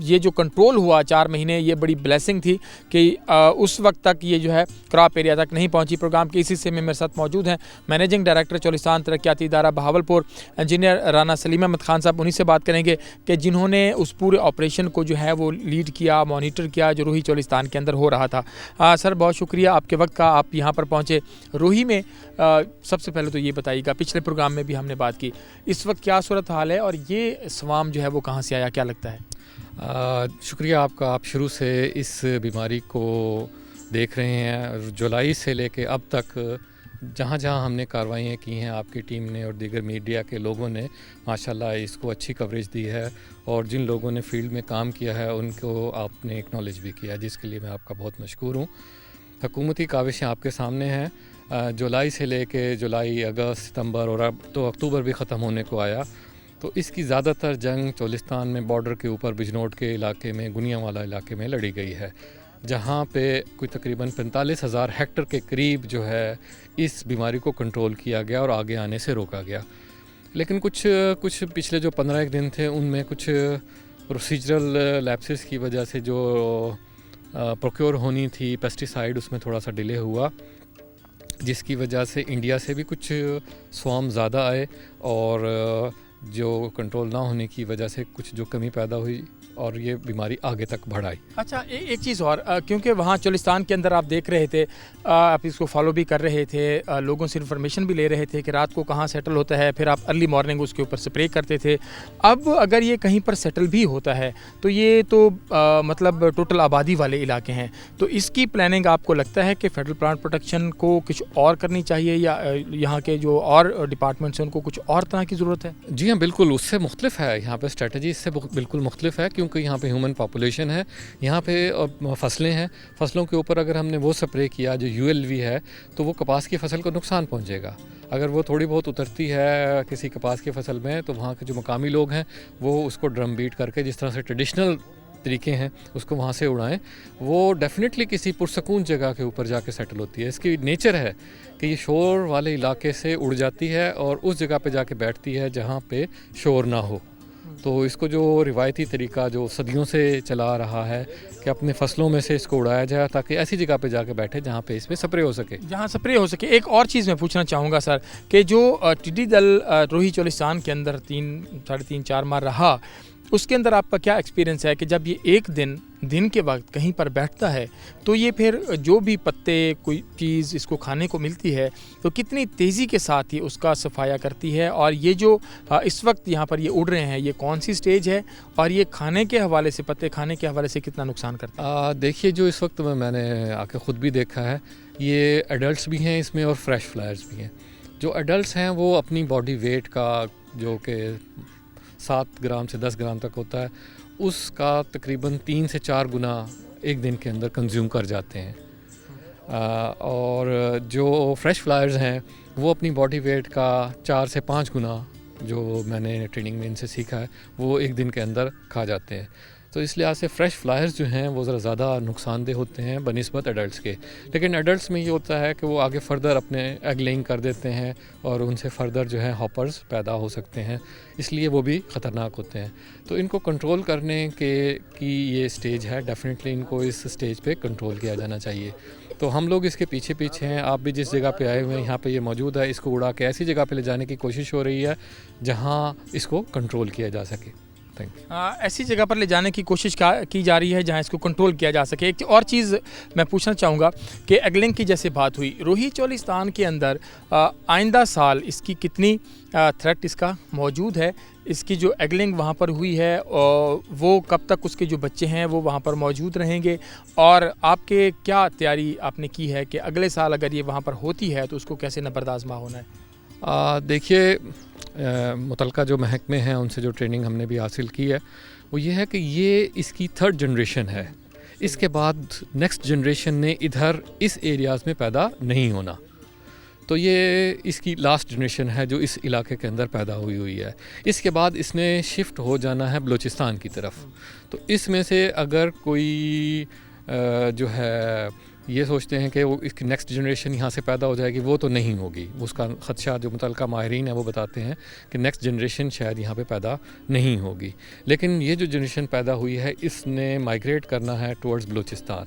ये जो कंट्रोल हुआ 4 महीने, ये बड़ी ब्लेसिंग थी कि उस वक्त तक ये जो है क्रॉप एरिया तक नहीं पहुंची। प्रोग्राम के इसी हिस्से में मेरे साथ मौजूद हैं मैनेजिंग डायरेक्टर चलिस्तान तरक्याती इदारा बहावलपुर, इंजीनियर राना सलीम अहमद खान साहब। उन्हीं से बात करेंगे कि जिन्होंने उस पूरे ऑपरेशन को जो है वो लीड किया, मॉनिटर किया, जो रूही चलिस्तान के अंदर हो रहा था। सर बहुत शुक्रिया आपके वक्त का, आप यहाँ पर पहुँचे। पहुँचे रोही में। सबसे पहले तो ये बताइएगा, पिछले प्रोग्राम में भी हमने बात की, इस वक्त क्या सूरत हाल है और ये स्वाम जो है वो कहाँ से आया, क्या लगता है? शुक्रिया आपका, आप शुरू से इस बीमारी को देख रहे हैं। जुलाई से लेके अब तक जहाँ जहाँ हमने कार्रवाइयाँ की हैं, आपकी टीम ने और दीगर मीडिया के लोगों ने माशाल्लाह इसको अच्छी कवरेज दी है, और जिन लोगों ने फील्ड में काम किया है उनको आपने एक्नॉलेज भी किया, जिसके लिए मैं आपका बहुत मशकूर हूँ। हुकूमती काविशें आपके सामने हैं। जुलाई से लेके जुलाई, अगस्त, सितंबर और अब तो अक्टूबर भी ख़त्म होने को आया, तो इसकी ज़्यादातर जंग चोलिस्तान में बॉर्डर के ऊपर बिजनौर के इलाके में, गुनियावाला इलाके में लड़ी गई है, जहाँ पे कोई तकरीबन 45,000 हेक्टर के करीब जो है इस बीमारी को कंट्रोल किया गया और आगे आने से रोका गया। लेकिन कुछ पिछले जो 15 दिन थे उनमें कुछ प्रोसीजरल लैप्सेस की वजह से जो प्रोक्योर होनी थी पेस्टिसाइड, उसमें थोड़ा सा डिले हुआ, जिसकी वजह से इंडिया से भी कुछ स्वाम ज़्यादा आए और जो कंट्रोल ना होने की वजह से कुछ जो कमी पैदा हुई और ये बीमारी आगे तक बढ़ाई। अच्छा, एक चीज़ और, क्योंकि वहाँ चोलिस्तान के अंदर आप देख रहे थे, आप इसको फॉलो भी कर रहे थे, लोगों से इन्फॉर्मेशन भी ले रहे थे कि रात को कहाँ सेटल होता है, फिर आप अर्ली मॉर्निंग उसके ऊपर स्प्रे करते थे। अब अगर ये कहीं पर सेटल भी होता है तो ये तो मतलब टोटल आबादी वाले इलाके हैं, तो इसकी प्लानिंग आपको लगता है कि फेडरल प्लांट प्रोटेक्शन को कुछ और करनी चाहिए या यहाँ के जो और डिपार्टमेंट्स हैं उनको कुछ और तरह की ज़रूरत है? जी हाँ, बिल्कुल, उससे मुख्तलिफ है यहाँ पे स्ट्रेटजी, इससे बिल्कुल मुख्तलिफ है, क्योंकि यहाँ पे ह्यूमन पॉपुलेशन है, यहाँ पे फसलें हैं, फसलों के ऊपर अगर हमने वो स्प्रे किया जो ULV है तो वो कपास की फसल को नुकसान पहुँचेगा। अगर वो थोड़ी बहुत उतरती है किसी कपास की फसल में तो वहाँ के जो मकामी लोग हैं वो उसको ड्रम बीट करके, जिस तरह से ट्रेडिशनल तरीके हैं, उसको वहाँ से उड़ाएं, वो डेफिनेटली किसी पुरसकून जगह के ऊपर जाके सेटल होती है। इसकी नेचर है कि ये शोर वाले इलाके से उड़ जाती है और उस जगह पे जाके बैठती है जहाँ पे शोर ना हो। तो इसको जो रिवायती तरीका जो सदियों से चला रहा है कि अपने फसलों में से इसको उड़ाया जाए ताकि ऐसी जगह पे जाके बैठे जहाँ पे इसमें स्प्रे हो सके, जहाँ स्प्रे हो सके। एक और चीज़ मैं पूछना चाहूँगा सर कि जो टिड्डी दल रोही चोलिस्तान के अंदर 3-4 माह रहा, उसके अंदर आपका क्या एक्सपीरियंस है कि जब ये एक दिन के वक्त कहीं पर बैठता है तो ये फिर जो भी पत्ते कोई चीज़ इसको खाने को मिलती है तो कितनी तेज़ी के साथ ही उसका सफाया करती है, और ये जो इस वक्त यहाँ पर ये उड़ रहे हैं ये कौन सी स्टेज है और ये खाने के हवाले से, पत्ते खाने के हवाले से कितना नुकसान करता है? देखिए, जो इस वक्त मैंने आके ख़ुद भी देखा है, ये एडल्ट्स भी हैं इसमें और फ्रेश फ्लायर्स भी हैं। जो एडल्ट्स हैं वो अपनी बॉडी वेट का जो कि 7 ग्राम से 10 ग्राम तक होता है, उसका तकरीबन 3 से 4 गुना एक दिन के अंदर कंज्यूम कर जाते हैं। और जो फ्रेश फ्लायर्स हैं वो अपनी बॉडी वेट का 4 से 5 गुना, जो मैंने ट्रेनिंग में इनसे सीखा है, वो एक दिन के अंदर खा जाते हैं। तो इस लिहाज से फ्रेश फ्लायर्स जो हैं वो ज़रा ज़्यादा नुकसानदेह होते हैं बनिस्बत एडल्ट्स के। लेकिन एडल्ट्स में ये होता है कि वो आगे फ़र्दर अपने एग लेइंग कर देते हैं और उनसे फ़र्दर जो है हॉपर्स पैदा हो सकते हैं, इसलिए वो भी ख़तरनाक होते हैं। तो इनको कंट्रोल करने की ये स्टेज है, डेफिनेटली इनको इस स्टेज पे कंट्रोल किया जाना चाहिए। तो हम लोग इसके पीछे हैं। आप भी जिस जगह पे आए हुए हैं यहाँ पे ये मौजूद है, इसको उड़ा के ऐसी जगह पे ले जाने की कोशिश हो रही है जहाँ इसको कंट्रोल किया जा सके। ऐसी जगह पर ले जाने की कोशिश की जा रही है जहां इसको कंट्रोल किया जा सके। एक और चीज़ मैं पूछना चाहूँगा कि एगलिंग की जैसे बात हुई, रोही चोलिस्तान के अंदर आइंदा साल इसकी कितनी थ्रेट इसका मौजूद है? इसकी जो एगलिंग वहाँ पर हुई है वो कब तक उसके जो बच्चे हैं वो वहाँ पर मौजूद रहेंगे, और आपके क्या तैयारी आपने की है कि अगले साल अगर ये वहाँ पर होती है तो उसको कैसे नबरदाज़मा होना है? देखिए, मुतलका जो महकमे हैं उनसे जो ट्रेनिंग हमने भी हासिल की है वो ये है कि ये इसकी 3rd जनरेशन है। इसके बाद नेक्स्ट जनरेशन ने इधर इस एरियाज़ में पैदा नहीं होना, तो ये इसकी लास्ट जनरेशन है जो इस इलाके के अंदर पैदा हुई है। इसके बाद इसने शिफ्ट हो जाना है बलूचिस्तान की तरफ। तो इसमें से अगर कोई जो है ये सोचते हैं कि वो इसकी नेक्स्ट जनरेशन यहाँ से पैदा हो जाएगी, वो तो नहीं होगी। उसका ख़दशा जो मुतलका माहिरीन है वो बताते हैं कि नेक्स्ट जनरेशन शायद यहाँ पे पैदा नहीं होगी। लेकिन ये जो जनरेशन पैदा हुई है इसने माइग्रेट करना है टुवर्ड्स बलूचिस्तान।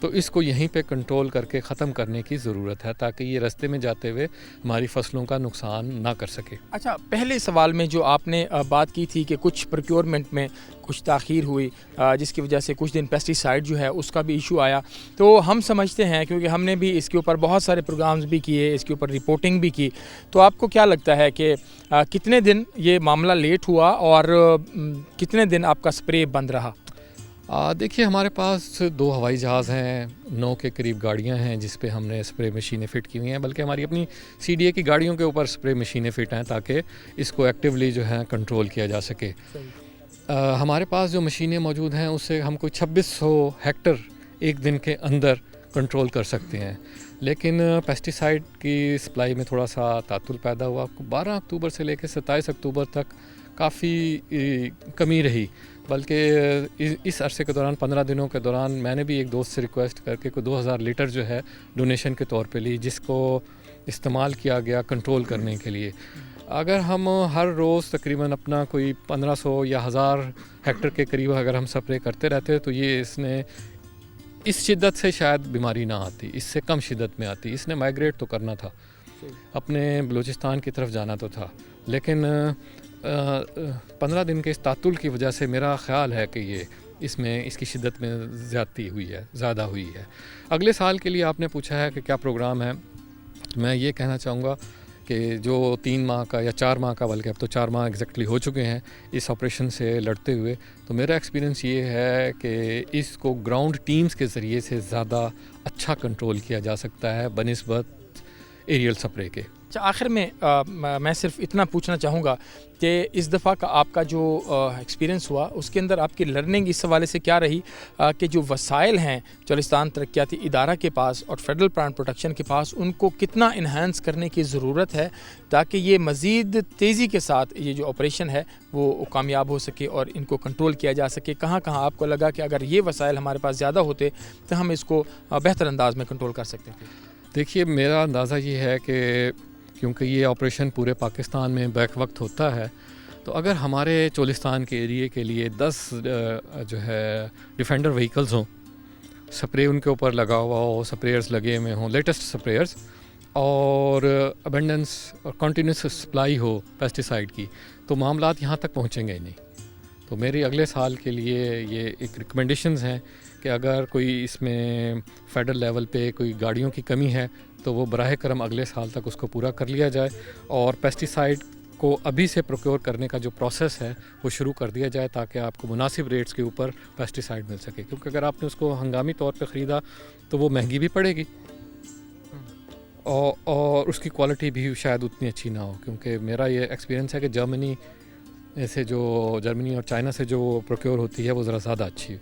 तो इसको यहीं पे कंट्रोल करके ख़त्म करने की ज़रूरत है ताकि ये रास्ते में जाते हुए हमारी फसलों का नुकसान ना कर सके। अच्छा, पहले सवाल में जो आपने बात की थी कि कुछ प्रोक्योरमेंट में कुछ ताख़ीर हुई जिसकी वजह से कुछ दिन पेस्टिसाइड जो है उसका भी इशू आया, तो हम समझते हैं क्योंकि हमने भी इसके ऊपर बहुत सारे प्रोग्राम्स भी किए, इसके ऊपर रिपोर्टिंग भी की, तो आपको क्या लगता है कि कितने दिन ये मामला लेट हुआ और कितने दिन आपका स्प्रे बंद रहा? देखिए, हमारे पास 2 हवाई जहाज़ हैं, 9 के करीब गाड़ियां हैं जिस पे हमने स्प्रे मशीनें फ़िट की हुई हैं, बल्कि हमारी अपनी CDA की गाड़ियों के ऊपर स्प्रे मशीनें फ़िट हैं ताकि इसको एक्टिवली जो है कंट्रोल किया जा सके। हमारे पास जो मशीनें मौजूद हैं उससे हम कोई 2600 हेक्टर एक दिन के अंदर कंट्रोल कर सकते हैं, लेकिन पेस्टिसाइड की सप्लाई में थोड़ा सा तातुल पैदा हुआ। 12 अक्टूबर से लेकर 27 अक्टूबर तक काफ़ी कमी रही, बल्कि इस अरसे के दौरान 15 दिनों के दौरान मैंने भी एक दोस्त से रिक्वेस्ट करके कोई 2000 लीटर जो है डोनेशन के तौर पे ली, जिसको इस्तेमाल किया गया कंट्रोल करने के लिए। अगर हम हर रोज़ तकरीबन अपना कोई 1500 या 1000 हेक्टर के करीब अगर हम स्प्रे करते रहते तो ये इसने इस शिद्दत से शायद बीमारी ना आती, इससे कम शिद्दत में आती। इसने माइग्रेट तो करना था, अपने बलूचिस्तान की तरफ जाना तो था, लेकिन 15 दिन के इस तातुल की वजह से मेरा ख़्याल है कि ये इसमें इसकी शिद्दत में ज़्यादा हुई है। अगले साल के लिए आपने पूछा है कि क्या प्रोग्राम है, मैं ये कहना चाहूँगा कि जो 3 माह का या 4 माह का, बल्कि अब तो 4 माह एग्जैक्टली हो चुके हैं इस ऑपरेशन से लड़ते हुए, तो मेरा एक्सपीरियंस ये है कि इसको ग्राउंड टीम्स के ज़रिए से ज़्यादा अच्छा कंट्रोल किया जा सकता है बनिस्बत एरियल स्प्रे के। अच्छा, आखिर में मैं सिर्फ इतना पूछना चाहूँगा कि इस दफ़ा का आपका जो एक्सपीरियंस हुआ उसके अंदर आपकी लर्निंग इस हवाले से क्या रही कि जो वसाइल हैं चोलिस्तान तरक्याती इदारा के पास और फेडरल प्लांट प्रोटेक्शन के पास, उनको कितना इन्हांस करने की ज़रूरत है ताकि ये मज़ीद तेज़ी के साथ ये जो ऑपरेशन है वो कामयाब हो सके और इनको कंट्रोल किया जा सके? कहाँ कहाँ आपको लगा कि अगर ये वसाइल हमारे पास ज़्यादा होते तो हम इसको बेहतर अंदाज में कंट्रोल कर सकते थे? देखिए, मेरा अंदाज़ा ये है कि क्योंकि ये ऑपरेशन पूरे पाकिस्तान में बैक वक्त होता है, तो अगर हमारे चोलिस्तान के एरिए के लिए 10 जो है डिफेंडर व्हीकल्स हों, स्प्रे उनके ऊपर लगा हुआ हो, स्प्रेयर्स लगे हुए हों, लेटेस्ट स्प्रेयर्स, और अबेंडेंस और कंटिन्यूस सप्लाई हो पेस्टिसाइड की, तो मामलात यहाँ तक पहुँचेंगे ही नहीं। तो मेरी अगले साल के लिए ये एक रिकमेंडेशंस हैं कि अगर कोई इसमें फेडरल लेवल पे कोई गाड़ियों की कमी है तो वो बराह करम अगले साल तक उसको पूरा कर लिया जाए और पेस्टिसाइड को अभी से प्रोक्योर करने का जो प्रोसेस है वो शुरू कर दिया जाए ताकि आपको मुनासिब रेट्स के ऊपर पेस्टिसाइड मिल सके, क्योंकि अगर आपने उसको हंगामी तौर पे ख़रीदा तो वो महंगी भी पड़ेगी और उसकी क्वालिटी भी शायद उतनी अच्छी ना हो। क्योंकि मेरा ये एक्सपीरियंस है कि जर्मनी और चाइना से जो प्रोक्योर होती है वो ज़रा ज़्यादा अच्छी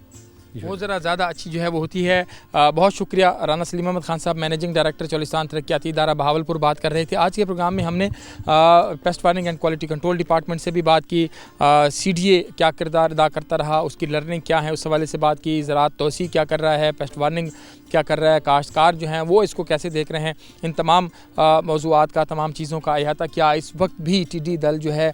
वो ज़रा ज़्यादा अच्छी जो है वो होती है। बहुत शुक्रिया राना सलीम अहमद खान साहब, मैनेजिंग डायरेक्टर चोलिस्तान तरक्याती इदारा बहावलपुर बात कर रहे थे। आज के प्रोग्राम में हमने paste warning and quality control department से भी बात की, CDA क्या किरदार अदा करता रहा, उसकी लर्निंग क्या है उस हवाले से बात की, ज़राअत तोसी क्या कर रहा है, पेस्ट वार्निंग क्या कर रहा है, काश्तकार जो हैं वो इसको कैसे देख रहे हैं, इन तमाम मौज़ूआत का, तमाम चीज़ों का अहाता किया। इस वक्त भी टिड्डी दल जो है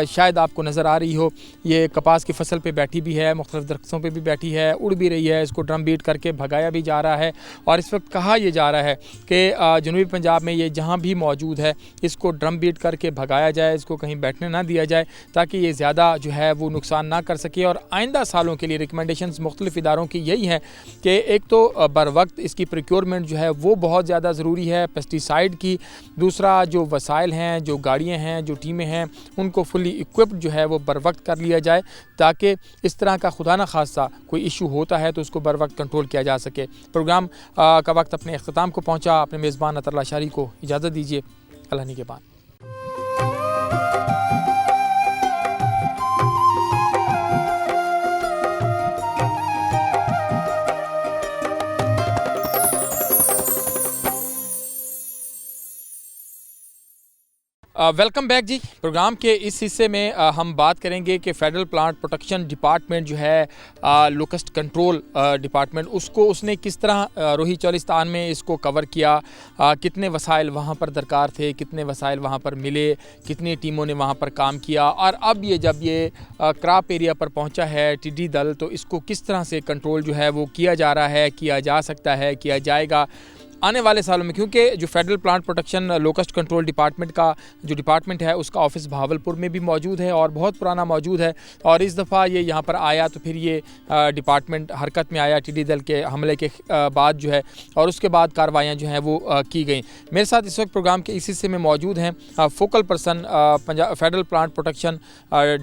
शायद आपको नज़र आ रही हो, ये कपास की फसल पे बैठी भी है, मुख्तलिफ दरख्तों पे भी बैठी है, उड़ भी रही है, इसको ड्रम बीट करके भगाया भी जा रहा है। और इस वक्त कहा यह जा रहा है कि जनूबी पंजाब में ये जहाँ भी मौजूद है इसको ड्रम बीट करके भगाया जाए, इसको कहीं बैठने ना दिया जाए ताकि ये ज़्यादा जो है वो नुकसान ना कर सके। और आइंदा सालों के लिए रिकमेंडेशंस मुख्तलिफ इदारों की यही है कि एक तो बर वक्त इसकी प्रोक्योरमेंट जो है वो बहुत ज़्यादा ज़रूरी है पेस्टिसाइड की, दूसरा जो वसाइल हैं, जो गाड़ियाँ हैं, जो टीमें हैं, उनको फुली इक्विप्ड जो है वो बर वक्त कर लिया जाए ताकि इस तरह का खुदा न खास्ता कोई इशू होता है तो उसको बर वक्त कंट्रोल किया जा सके। प्रोग्राम का वक्त अपने अख्ताम को पहुँचा। अपने मेज़बान अतरल्ला अशारी को इजाज़त दीजिए। अल्लाह निगहबान। वेलकम बैक जी। प्रोग्राम के इस हिस्से में हम बात करेंगे कि फेडरल प्लांट प्रोटेक्शन डिपार्टमेंट जो है लोकस्ट कंट्रोल डिपार्टमेंट उसने किस तरह रोही चौलिस्तान में इसको कवर किया, कितने वसाइल वहाँ पर दरकार थे, कितने वसाइल वहाँ पर मिले, कितनी टीमों ने वहाँ पर काम किया, और अब ये जब ये क्रॉप एरिया पर पहुँचा है टिड्डी दल, तो इसको किस तरह से कंट्रोल जो है वो किया जा रहा है, किया जा सकता है, किया जाएगा आने वाले सालों में। क्योंकि जो federal plant protection locust control department का जो डिपार्टमेंट है उसका ऑफिस भावलपुर में भी मौजूद है और बहुत पुराना मौजूद है, और इस दफ़ा ये यहाँ पर आया तो फिर ये डिपार्टमेंट हरकत में आया टिड्डी दल के हमले के बाद जो है, और उसके बाद कार्रवाइयाँ जो हैं वो की गई। मेरे साथ इस वक्त प्रोग्राम के इस हिस्से में मौजूद हैं focal person federal plant protection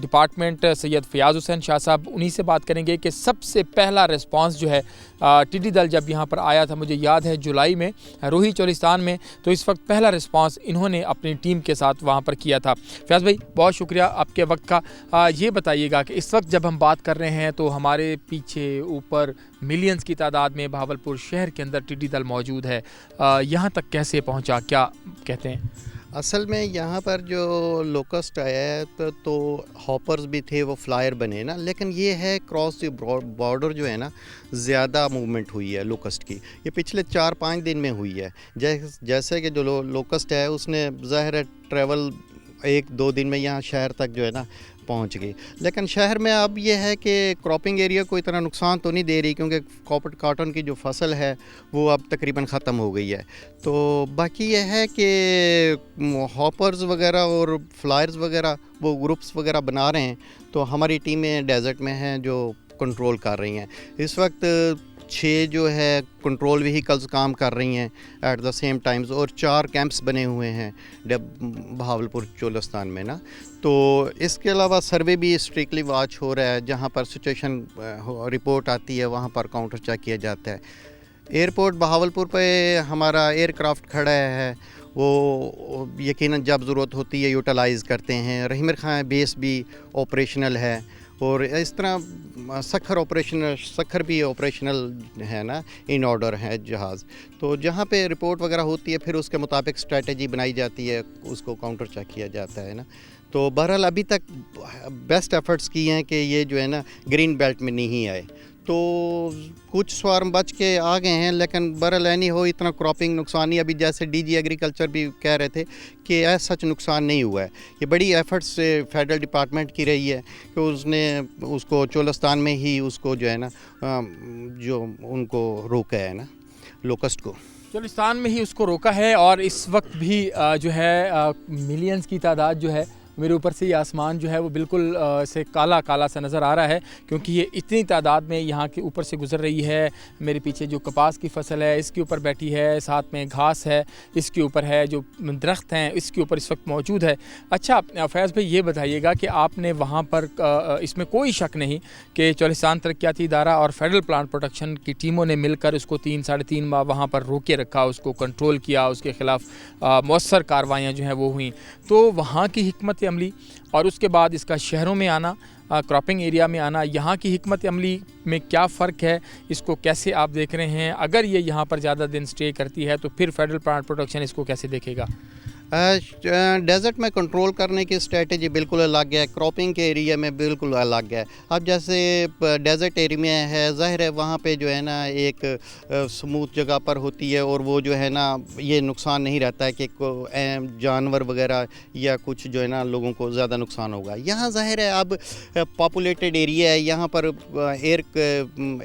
department Syed Fayaz Hussain Shah साहब। उन्हीं से बात करेंगे कि सबसे पहला रिस्पांस जो है टिड्डी दल जब यहाँ पर आया था, मुझे याद है जुलाई में रोही चौलिस्तान में, तो इस वक्त पहला रिस्पांस इन्होंने अपनी टीम के साथ वहाँ पर किया था। फयाज़ भाई बहुत शुक्रिया आपके वक्त का। ये बताइएगा कि इस वक्त जब हम बात कर रहे हैं तो हमारे पीछे ऊपर मिलियंस की तादाद में भावलपुर शहर के अंदर टिड्डी दल मौजूद है, यहाँ तक कैसे पहुँचा, क्या कहते हैं? असल में यहाँ पर जो लोकस्ट आया है तो हॉपर्स भी थे, वो फ्लायर बने ना, लेकिन ये है क्रॉस बॉर्डर जो है ना ज़्यादा मूवमेंट हुई है लोकस्ट की, ये पिछले 4-5 दिन में हुई है। जैसे कि जो लोकस्ट है उसने ज़ाहिर है ट्रैवल 1-2 दिन में यहाँ शहर तक जो है ना पहुँच गई, लेकिन शहर में अब ये है कि क्रॉपिंग एरिया को इतना नुकसान तो नहीं दे रही, क्योंकि कॉटन की जो फसल है वो अब तकरीबन ख़त्म हो गई है। तो बाकी ये है कि हॉपर्स वगैरह और फ्लायर्स वगैरह वो ग्रुप्स वगैरह बना रहे हैं, तो हमारी टीमें डेजर्ट में हैं जो कंट्रोल कर रही हैं। इस वक्त 6 जो है कंट्रोल व्हीकल्स काम कर रही हैं एट द सेम टाइम्स, और 4 कैंप्स बने हुए हैं भावलपुर चौलिस्तान में ना। तो इसके अलावा सर्वे भी स्ट्रिक्टली वॉच हो रहा है, जहां पर सिचुएशन रिपोर्ट आती है वहां पर काउंटर चेक किया जाता है। एयरपोर्ट बहावलपुर पे हमारा एयरक्राफ्ट खड़ा है, वो यकीनन जब ज़रूरत होती है यूटिलाइज़ करते हैं। रहीमर खां बेस भी ऑपरेशनल है, और इस तरह सखर भी ऑपरेशनल है ना, इन ऑर्डर है जहाज़। तो जहाँ पे रिपोर्ट वगैरह होती है फिर उसके मुताबिक स्ट्रेटजी बनाई जाती है, उसको काउंटर चेक किया जाता है ना। तो बहरहाल अभी तक बेस्ट एफर्ट्स किए हैं कि ये जो है ना ग्रीन बेल्ट में नहीं आए। तो कुछ स्वार्म बच के आ गए हैं, लेकिन बहरहाल नहीं हो इतना क्रॉपिंग नुकसान नहीं। अभी जैसे डीजी एग्रीकल्चर भी कह रहे थे कि ऐसा सच नुकसान नहीं हुआ है। ये बड़ी एफर्ट्स से फेडरल डिपार्टमेंट की रही है कि उसने उसको चौलिस्तान में ही उसको जो है ना जो उनको रोका है ना, लोकस्ट को चौलिस्तान में ही उसको रोका है। और इस वक्त भी जो है मिलियंस की तादाद जो है, मेरे ऊपर से ये आसमान जो है वो बिल्कुल से काला काला सा नज़र आ रहा है, क्योंकि ये इतनी तादाद में यहाँ के ऊपर से गुजर रही है। मेरे पीछे जो कपास की फसल है इसके ऊपर बैठी है, साथ में घास है इसके ऊपर है, जो दरख्त हैं इसके ऊपर इस वक्त मौजूद है। अच्छा फैज़ भाई ये बताइएगा कि आपने वहाँ पर इसमें कोई शक नहीं कि चौलिस्तान तरक्याती इदारा और फेडरल प्लांट प्रोटेक्शन की टीमों ने मिलकर उसको 3-3.5 माह वहाँ पर रोके रखा, उसको कंट्रोल किया, उसके ख़िलाफ़ मौसर कार्रवाइयाँ जो हैं वो हुई। तो वहाँ की हिकमत अमली और उसके बाद इसका शहरों में आना, क्रॉपिंग एरिया में आना, यहाँ की हिकमत अमली में क्या फ़र्क है, इसको कैसे आप देख रहे हैं? अगर ये यहाँ पर ज़्यादा दिन स्टे करती है तो फिर फेडरल प्लांट प्रोटेक्शन इसको कैसे देखेगा? डेजर्ट में कंट्रोल करने की स्ट्रेटजी बिल्कुल अलग है, क्रॉपिंग के एरिया में बिल्कुल अलग है। अब जैसे डेजर्ट एरिया में है, ज़ाहिर है वहाँ पे जो है ना एक स्मूथ जगह पर होती है, और वो जो है ना ये नुकसान नहीं रहता है कि जानवर वगैरह या कुछ जो है ना लोगों को ज़्यादा नुकसान होगा। यहाँ ज़ाहिर है अब पॉपुलेटेड एरिया है, यहाँ पर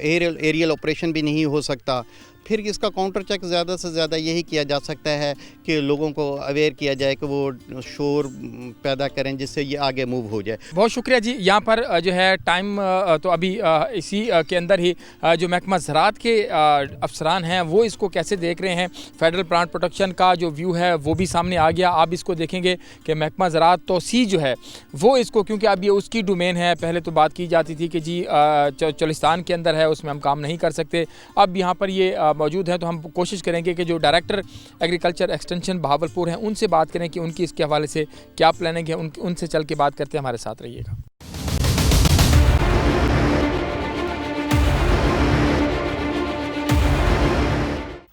एरियल ऑपरेशन भी नहीं हो सकता। फिर इसका काउंटर चेक ज़्यादा से ज़्यादा यही किया जा सकता है कि लोगों को अवेयर किया जाए कि वो शोर पैदा करें जिससे ये आगे मूव हो जाए। बहुत शुक्रिया जी। यहाँ पर जो है टाइम तो अभी इसी के अंदर ही जो महकमा ज़राअत के अफसरान हैं वो इसको कैसे देख रहे हैं। फेडरल प्लांट प्रोटेक्शन का जो व्यू है वो भी सामने आ गया। आप इसको देखेंगे कि महकमा ज़राअत तोसी जो है वो इसको, क्योंकि अब ये उसकी डोमेन है, पहले तो बात की जाती थी कि जी चौलिस्तान के अंदर है उसमें हम काम नहीं कर सकते, अब यहाँ पर ये मौजूद है। तो हम कोशिश करेंगे कि जो डायरेक्टर एग्रीकल्चर एक्सटेंशन बहावलपुर हैं उनसे बात करें कि उनकी इसके हवाले से क्या प्लानिंग है, उनसे चल के बात करते हैं। हमारे साथ रहिएगा।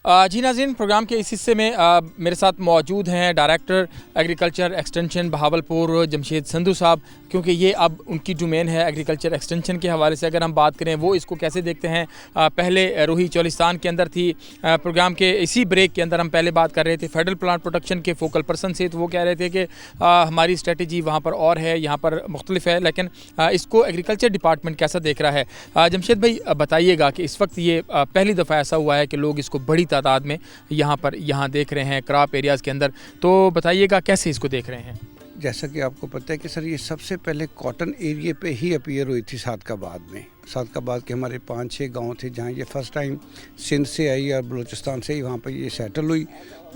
जी नाज़रीन, प्रोग्राम के इस हिस्से में मेरे साथ मौजूद हैं director agriculture extension Bahawalpur Jamshed Sandhu साहब, क्योंकि ये अब उनकी डोमेन है एग्रीकल्चर एक्सटेंशन के हवाले से। अगर हम बात करें वो इसको कैसे देखते हैं, पहले रूही चोलिस्तान के अंदर थी। प्रोग्राम के इसी ब्रेक के अंदर हम पहले बात कर रहे थे फेडरल प्लांट प्रोटेक्शन के फोकल पर्सन से, तो वो कह रहे थे कि हमारी स्ट्रेटजी वहाँ पर और है, यहाँ पर मुख्तलिफ है, लेकिन इसको एग्रीकल्चर डिपार्टमेंट कैसा देख रहा है। जमशेद भाई बताइएगा कि इस वक्त ये पहली दफ़ा ऐसा हुआ है कि लोग इसको बड़ी तादाद में यहाँ देख रहे हैं क्रॉप एरियाज़ के अंदर, तो बताइएगा कैसे इसको देख रहे हैं। जैसा कि आपको पता है कि सर ये सबसे पहले कॉटन एरिया पे ही अपीयर हुई थी सादकाबाद में। सादकाबाद के हमारे 5-6 गांव थे जहां ये फर्स्ट टाइम सिंध से आई और बलूचिस्तान से ही वहां पर ये सेटल हुई।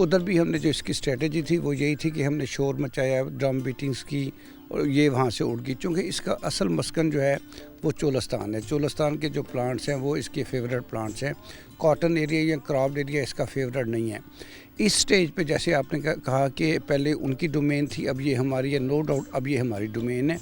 उधर भी हमने जो इसकी स्ट्रेटजी थी वो यही थी कि हमने शोर मचाया, ड्रम बीटिंग्स की, और ये वहाँ से उड़ गई। चूँकि इसका असल मस्कन जो है वो चोलिस्तान है। चोलिस्तान के जो प्लांट्स हैं वो इसके फेवरेट प्लांट्स हैं। कॉटन एरिया या क्रॉप एरिया इसका फेवरेट नहीं है। इस स्टेज पे जैसे आपने कहा कि पहले उनकी डोमेन थी, अब ये हमारी है, नो डाउट अब ये हमारी डोमेन है।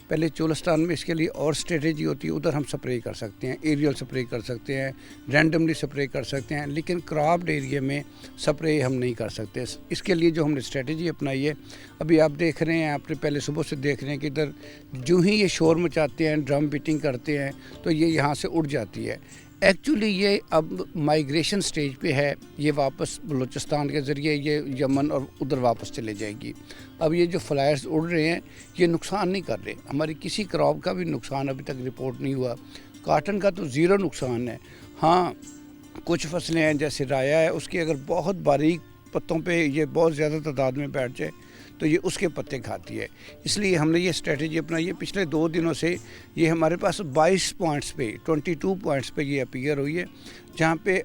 पहले चोलिस्तान में इसके लिए और स्ट्रेटजी होती है, उधर हम स्प्रे कर सकते हैं, एरियल स्प्रे कर सकते हैं, रैंडमली स्प्रे कर सकते हैं, लेकिन क्रॉप्ड एरिया में स्प्रे हम नहीं कर सकते। इसके लिए जो हमने स्ट्रेटजी अपनाई है, अभी आप देख रहे हैं, आपने पहले सुबह से देख रहे हैं कि इधर जो ही ये शोर मचाते हैं, ड्रम बीटिंग करते हैं, तो ये यहाँ से उड़ जाती है। एक्चुअली ये अब माइग्रेशन स्टेज पे है, ये वापस बलूचिस्तान के ज़रिए ये यमन और उधर वापस चले जाएगी। अब ये जो फ्लायर्स उड़ रहे हैं ये नुकसान नहीं कर रहे, हमारी किसी क्रॉप का भी नुकसान अभी तक रिपोर्ट नहीं हुआ। काटन का तो ज़ीरो नुकसान है। हाँ, कुछ फसलें हैं जैसे राया है, उसकी अगर बहुत बारीक पत्तों पे ये बहुत ज़्यादा तादाद में बैठ जाए तो ये उसके पत्ते खाती है। इसलिए हमने ये स्ट्रेटजी अपनाई है। पिछले 2 दिनों से ये हमारे पास 22 पॉइंट्स पे 22 पॉइंट्स पे ये अपीयर हुई है, जहाँ पे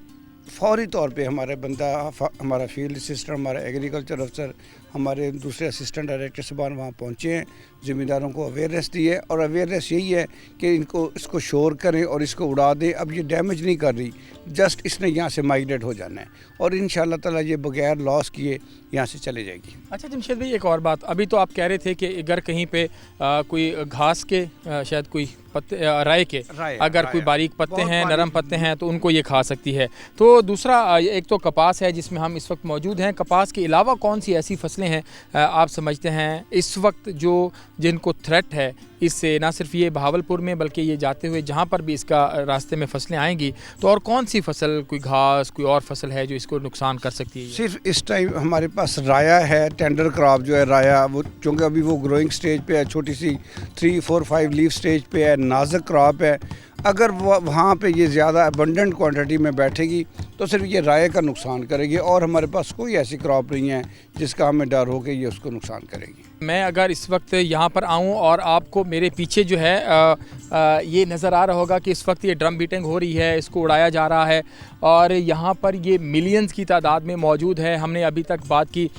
फौरी तौर पे हमारा बंदा, हमारा फील्ड असिस्टेंट, हमारा एग्रीकल्चर अफसर, हमारे दूसरे असिस्टेंट डायरेक्टर साहबान वहाँ पहुँचे हैं, ज़िम्मेदारों को अवेयरनेस दी है। और अवेयरनेस यही है कि इसको शोर करें और इसको उड़ा दें। अब ये डैमेज नहीं कर रही, जस्ट इसने यहाँ से माइग्रेट हो जाना है और इंशाल्लाह ताला ये बगैर लॉस किए यहाँ से चले जाएगी। अच्छा जमशेद भाई, एक और बात, अभी तो आप कह रहे थे कि अगर कहीं पे कोई घास के शायद कोई पत्ते, राय के अगर कोई बारीक पत्ते हैं, नरम पत्ते हैं, तो उनको ये खा सकती है। तो दूसरा, एक तो कपास है जिसमें हम इस वक्त मौजूद हैं। कपास के अलावा कौन सी ऐसी फसलें हैं आप समझते हैं इस वक्त जो जिनको थ्रेट है इससे, ना सिर्फ ये बहावलपुर में बल्कि ये जाते हुए जहाँ पर भी इसका रास्ते में फसलें आएंगी, तो और कौन सी फसल, कोई घास, कोई और फसल है जो इसको नुकसान कर सकती है? सिर्फ इस टाइम हमारे पास राया है, टेंडर क्रॉप जो है राया, वो चूँकि अभी वो ग्रोइंग स्टेज पे है, छोटी सी 3, 4, 5 लीफ स्टेज पे है, नाजुक क्रॉप है। अगर वहाँ पे ये ज़्यादा अबंडेंट क्वांटिटी में बैठेगी तो सिर्फ ये राय का नुकसान करेगी, और हमारे पास कोई ऐसी क्रॉप नहीं है जिसका हमें डर हो कि ये उसको नुकसान करेगी। मैं अगर इस वक्त यहाँ पर आऊँ और आपको मेरे पीछे जो है ये नज़र आ रहा होगा कि इस वक्त ये ड्रम बीटिंग हो रही है, इसको उड़ाया जा रहा है, और यहाँ पर ये मिलियंस की तादाद में मौजूद है। हमने अभी तक बात की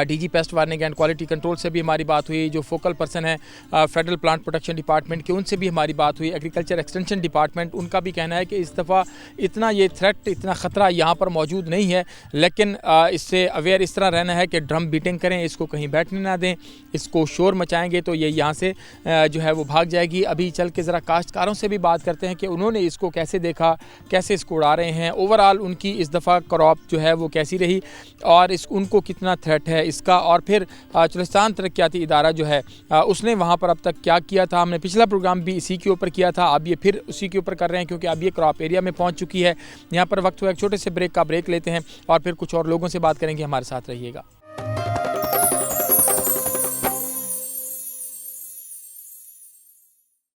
DG paste warning and quality control से भी हमारी बात हुई, जो फोकल पर्सन है फेडरल प्लांट प्रोटेक्शन डिपार्टमेंट के, उनसे भी हमारी बात हुई। एग्रीकल्चर एक्सटेंशन डिपार्टमेंट, उनका भी कहना है कि इस दफ़ा इतना ये थ्रेट, इतना ख़तरा यहाँ पर मौजूद नहीं है, लेकिन इससे अवेयर इस तरह रहना है कि ड्रम बीटिंग करें, इसको कहीं बैठने ना दें, इसको शोर मचाएंगे तो ये यहाँ से जो है वो भाग जाएगी। अभी चल के ज़रा काश्तकारों से भी बात करते हैं कि उन्होंने इसको कैसे देखा, कैसे इसको उड़ा रहे हैं, ओवरऑल उनकी इस दफ़ा क्रॉप जो है वो कैसी रही और उनको कितना थ्रेट है इसका, और फिर चोलिस्तान तरक्याती इदारा जो है उसने वहाँ पर अब तक क्या किया था। हमने पिछला प्रोग्राम भी इसी के ऊपर किया था, अब ये फिर उसी के ऊपर कर रहे हैं क्योंकि अब ये क्रॉप एरिया में पहुँच चुकी है। यहाँ पर वक्त हुआ एक छोटे से ब्रेक लेते हैं और फिर कुछ और लोगों से बात करेंगे। हमारे साथ रहिएगा।